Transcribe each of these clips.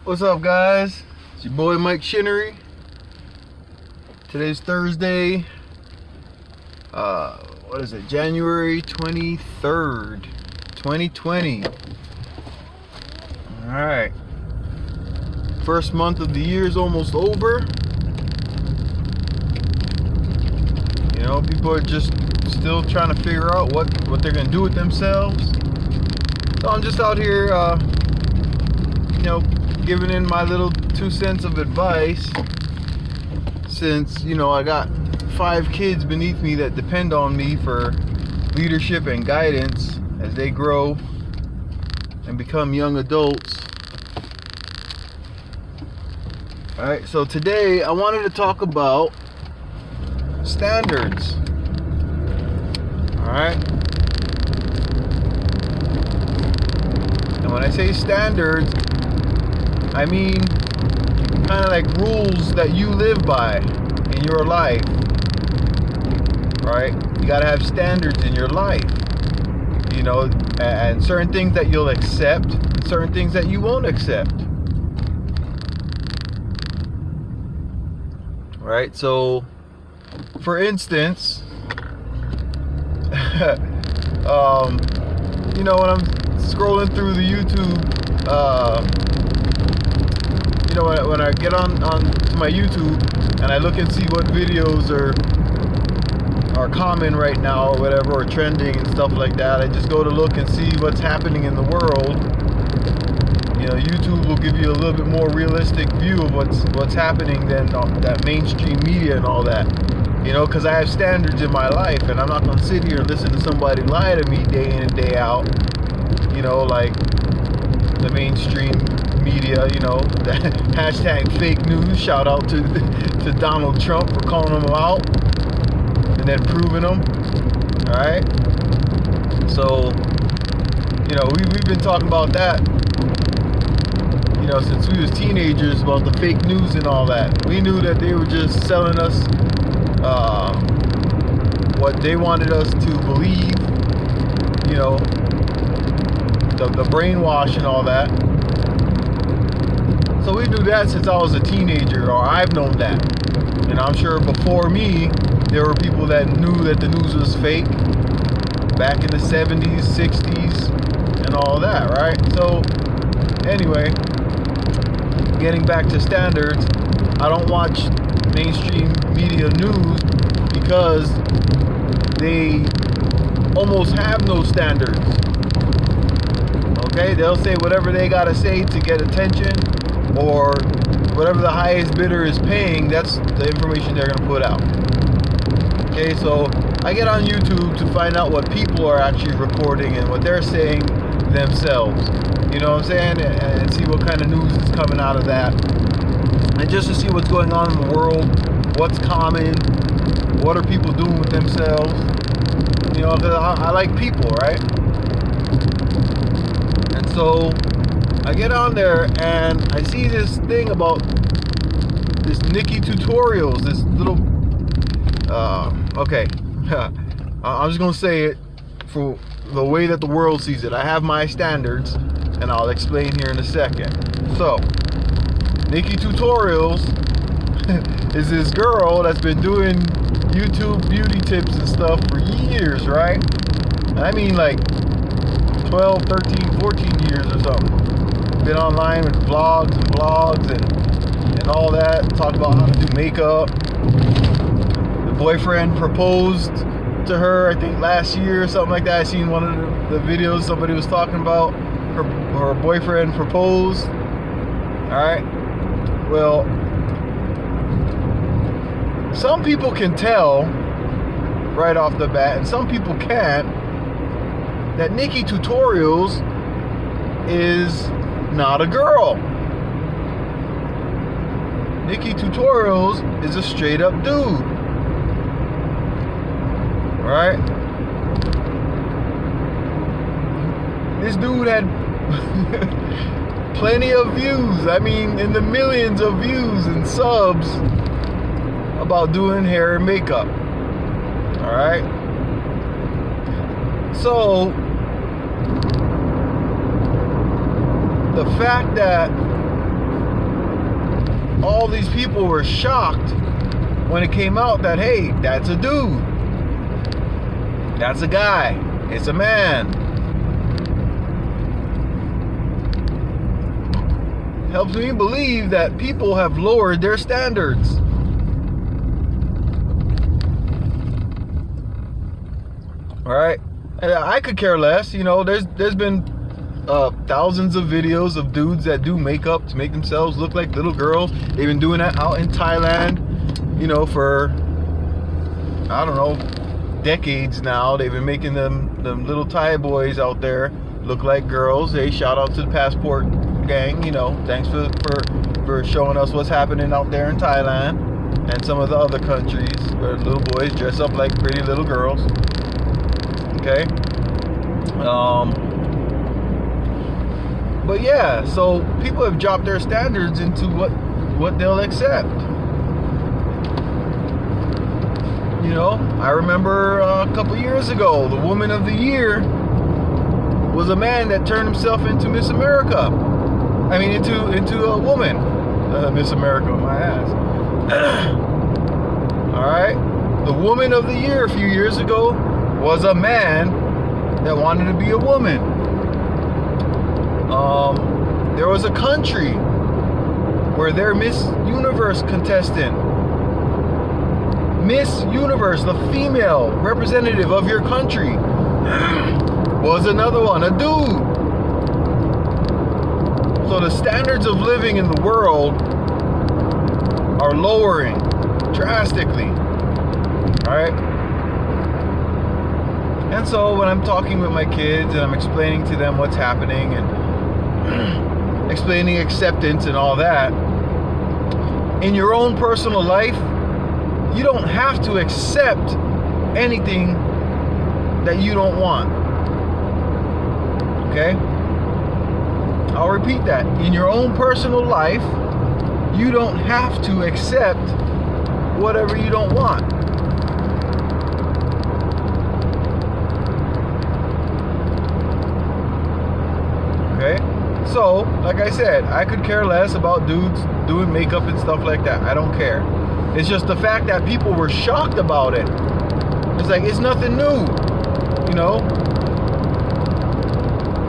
What's up, guys? It's your boy MikeShinnery. Today's Thursday. What is it? January 23rd, 2020. Alright. First month of the year is almost over. You know, people are just still trying to figure out what they're going to do with themselves. So I'm just out here, giving in my little 2 cents of advice, since I got 5 kids beneath me that depend on me for leadership and guidance as they grow and become young adults. Alright, so today I wanted to talk about standards. Alright, and when I say standards, I mean kind of like rules that you live by in your life, right? You gotta have standards in your life, and certain things that you'll accept, and certain things that you won't accept, right? So, for instance, when I'm scrolling through the YouTube, when I get on to my YouTube and I look and see what videos are common right now or whatever, or trending and stuff like that, I just go to look and see what's happening in the world. YouTube will give you a little bit more realistic view of what's happening than that mainstream media and all that. Because I have standards in my life, and I'm not going to sit here and listen to somebody lie to me day in and day out. Like the mainstream media, that hashtag fake news. Shout out to Donald Trump for calling them out and then proving them. All right. So, we've been talking about that, since we was teenagers, about the fake news and all that. We knew that they were just selling us what they wanted us to believe, the brainwash and all that. So we knew that since I was a teenager, or I've known that. I'm sure before me, there were people that knew that the news was fake back in the 70s, 60s, and all that, right? So, anyway, getting back to standards, I don't watch mainstream media news because they almost have no standards. Okay, they'll say whatever they gotta say to get attention, or whatever the highest bidder is paying, that's the information they're gonna put out. Okay, so I get on YouTube to find out what people are actually recording and what they're saying themselves. You know what I'm saying? And see what kind of news is coming out of that. And just to see what's going on in the world, what's common, what are people doing with themselves. Because I like people, right? And so I get on there and I see this thing about this Nikkie tutorials, this little, okay, I'm just going to say it for the way that the world sees it. I have my standards, and I'll explain here in a second. So, Nikkie tutorials is this girl that's been doing YouTube beauty tips and stuff for years, right? I mean like 12, 13, 14 years or something. Been online with vlogs and blogs and all that. Talk about how to do makeup. The boyfriend proposed to her, I think last year or something like that. I seen one of the videos somebody was talking about her boyfriend proposed. Alright. Well, some people can tell right off the bat, and some people can't, that Nikkie tutorials is not a girl. Nikkie tutorials is a straight up dude. Right? This dude had plenty of views. I mean, in the millions of views and subs about doing hair and makeup. Alright? So, the fact that all these people were shocked when it came out that, hey, that's a dude. That's a guy. It's a man. Helps me believe that people have lowered their standards. All right, I could care less. You know, there's been thousands of videos of dudes that do makeup to make themselves look like little girls. They've been doing that out in Thailand, you know, for, I don't know, decades now. They've been making them little Thai boys out there look like girls. Hey, shout out to the Passport gang. You know, thanks for showing us what's happening out there in Thailand and some of the other countries where little boys dress up like pretty little girls. Okay. But yeah, so people have dropped their standards into what they'll accept. You know, I remember a couple years ago, the Woman of the Year was a man that turned himself into Miss America. I mean, into a woman. Miss America, my ass. All right. The Woman of the Year a few years ago was a man that wanted to be a woman. There was a country where their Miss Universe contestant, Miss Universe, the female representative of your country, was another one, a dude. So the standards of living in the world are lowering drastically. All right. And so when I'm talking with my kids and I'm explaining to them what's happening and explaining acceptance and all that, in your own personal life, you don't have to accept anything that you don't want. Okay? I'll repeat that. In your own personal life, you don't have to accept whatever you don't want. Okay? So, like I said, I could care less about dudes doing makeup and stuff like that. I don't care. It's just the fact that people were shocked about it. It's like, it's nothing new. You know?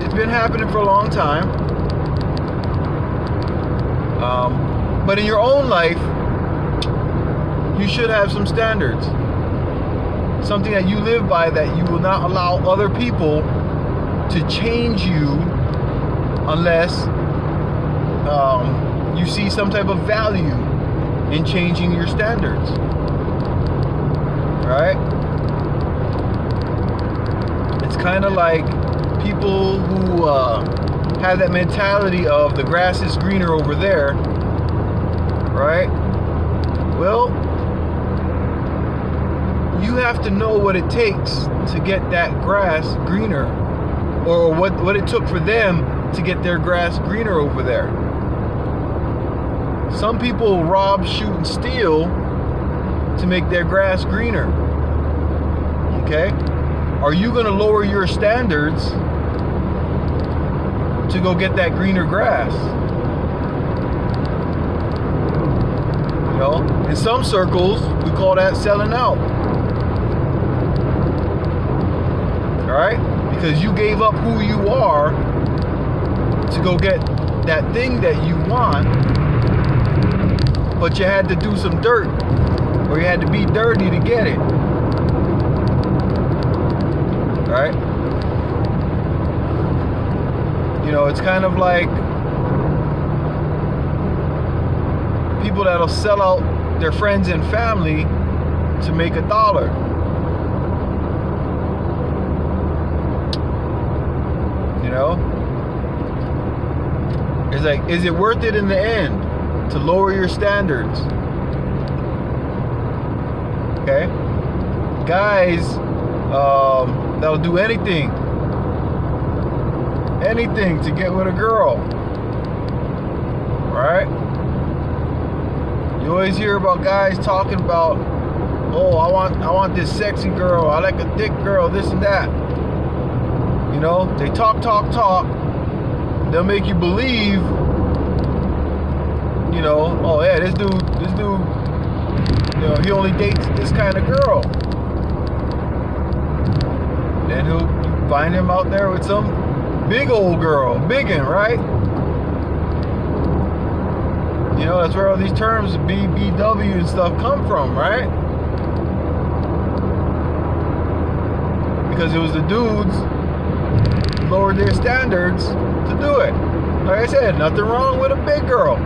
It's been happening for a long time. But in your own life, you should have some standards. Something that you live by, that you will not allow other people to change you unless you see some type of value in changing your standards. Right? It's kind of like people who have that mentality of the grass is greener over there. Right? Well, you have to know what it takes to get that grass greener, or what it took for them to get their grass greener over there. Some people rob, shoot, and steal to make their grass greener. Okay? Are you going to lower your standards to go get that greener grass? You know, in some circles, we call that selling out. Alright? Because you gave up who you are to go get that thing that you want, but you had to do some dirt, or you had to be dirty to get it. Right? You know, it's kind of like people that'll sell out their friends and family to make $1. You know? It's like, is it worth it in the end to lower your standards? Okay? Guys, that'll do anything to get with a girl. Right? You always hear about guys talking about, oh, I want this sexy girl, I like a thick girl, this and that. You know, they talk. They'll make you believe you know, oh yeah, this dude, you know, he only dates this kind of girl. Then he'll find him out there with some big old girl, biggin', right? You know, that's where all these terms, BBW and stuff, come from, right? Because it was the dudes lowered their standards to do it. Like I said, nothing wrong with a big girl.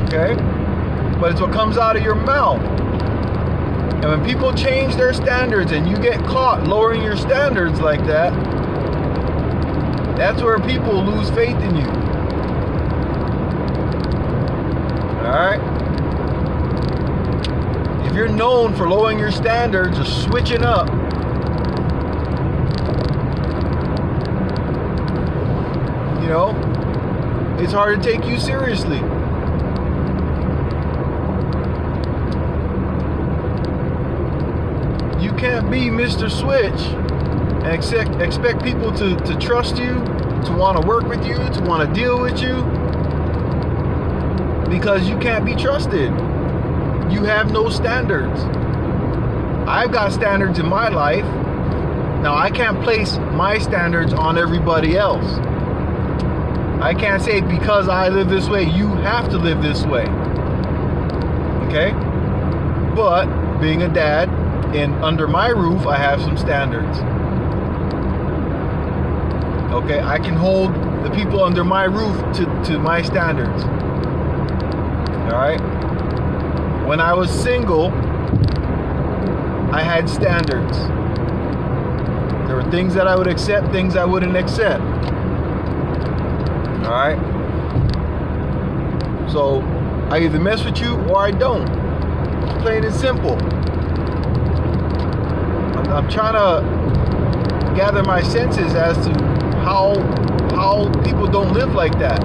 Okay? But it's what comes out of your mouth. And when people change their standards and you get caught lowering your standards like that, that's where people lose faith in you. Alright? If you're known for lowering your standards or switching up, you know, it's hard to take you seriously. You can't be Mr. Switch and expect people to trust you, to want to work with you, to want to deal with you, because you can't be trusted. You have no standards. I've got standards in my life. Now, I can't place my standards on everybody else. I can't say because I live this way, you have to live this way. Okay? But being a dad, and under my roof, I have some standards. Okay? I can hold the people under my roof to my standards. Alright? When I was single, I had standards. There were things that I would accept, things I wouldn't accept. Alright? So, I either mess with you or I don't. It's plain and simple. I'm trying to gather my senses as to how people don't live like that.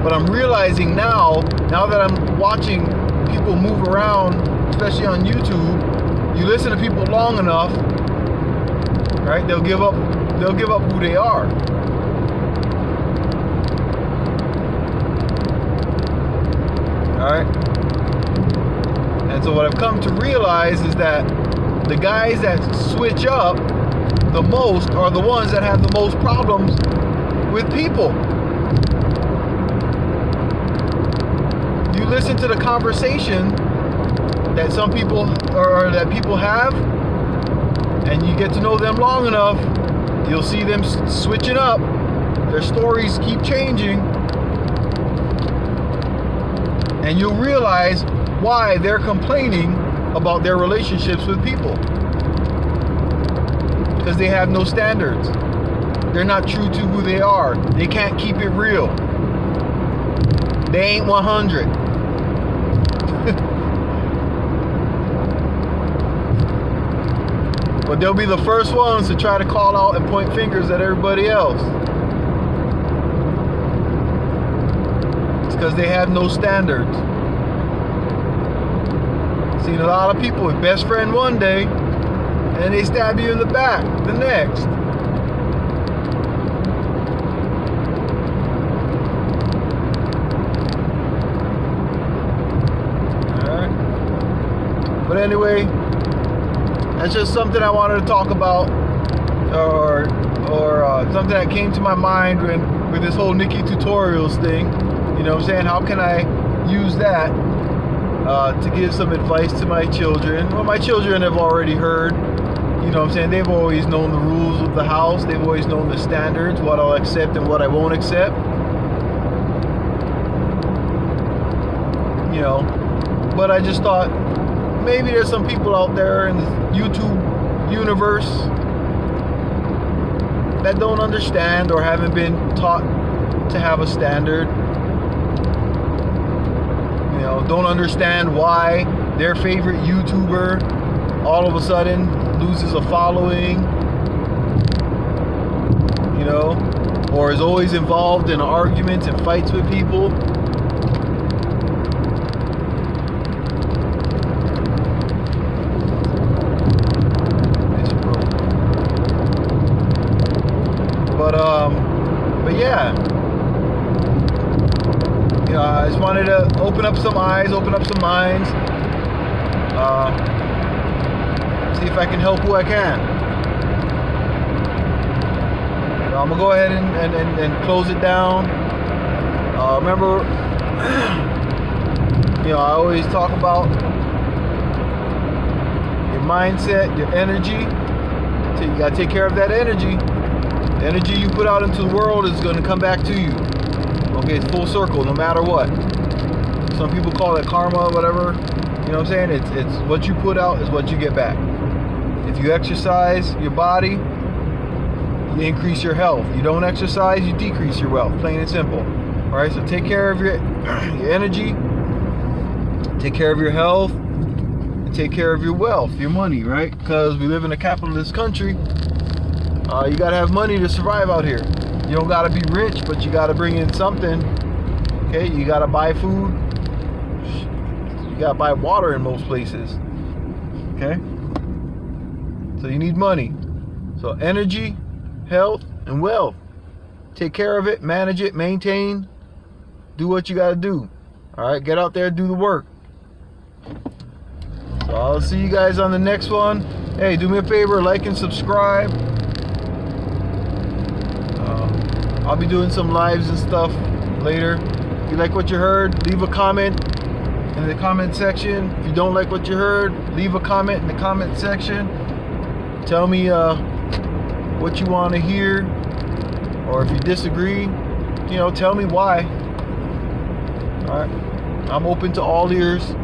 But I'm realizing now that I'm watching people move around, especially on YouTube, you listen to people long enough, right? They'll give up who they are. Alright? And so what I've come to realize is that the guys that switch up the most are the ones that have the most problems with people. You listen to the conversation that some people or that people have, and you get to know them long enough, you'll see them switching up. Their stories keep changing, and you'll realize why they're complaining about their relationships with people. Because they have no standards. They're not true to who they are. They can't keep it real. They ain't 100. But they'll be the first ones to try to call out and point fingers at everybody else. It's because they have no standards. Seen a lot of people with best friend one day, and they stab you in the back the next. Alright. But anyway, that's just something I wanted to talk about, or something that came to my mind with this whole Nikkie tutorials thing. You know what I'm saying? How can I use that to give some advice to my children? Well, my children have already heard. You know what I'm saying? They've always known the rules of the house. They've always known the standards, what I'll accept and what I won't accept. You know, but I just thought maybe there's some people out there in the YouTube universe that don't understand or haven't been taught to have a standard. You know, don't understand why their favorite YouTuber all of a sudden loses a following, you know, or is always involved in arguments and fights with people. But yeah, I just wanted to open up some eyes, open up some minds, see if I can help who I can. So I'm gonna go ahead and close it down. Remember, I always talk about your mindset, your energy. So you gotta take care of that energy. The energy you put out into the world is gonna come back to you. Okay, it's full circle, no matter what. Some people call it karma, whatever. You know what I'm saying? It's what you put out is what you get back. If you exercise your body, you increase your health. You don't exercise, you decrease your wealth. Plain and simple. All right, so take care of your energy, take care of your health, and take care of your wealth, your money, right? Because we live in a capitalist country. You gotta have money to survive out here. You don't gotta be rich, but you gotta bring in something. Okay, you gotta buy food. You gotta buy water in most places. Okay, so you need money. So energy, health, and wealth. Take care of it, manage it, maintain. Do what you gotta do. All right, get out there, do the work. So I'll see you guys on the next one. Hey, do me a favor, like and subscribe. I'll be doing some lives and stuff later. If you like what you heard, leave a comment in the comment section. If you don't like what you heard, leave a comment in the comment section. Tell me what you want to hear, or if you disagree, tell me why. All right, I'm open to all ears,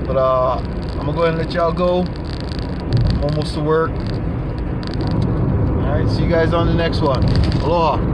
but I'm gonna go ahead and let y'all go. I'm almost to work. All right, see you guys on the next one. Aloha.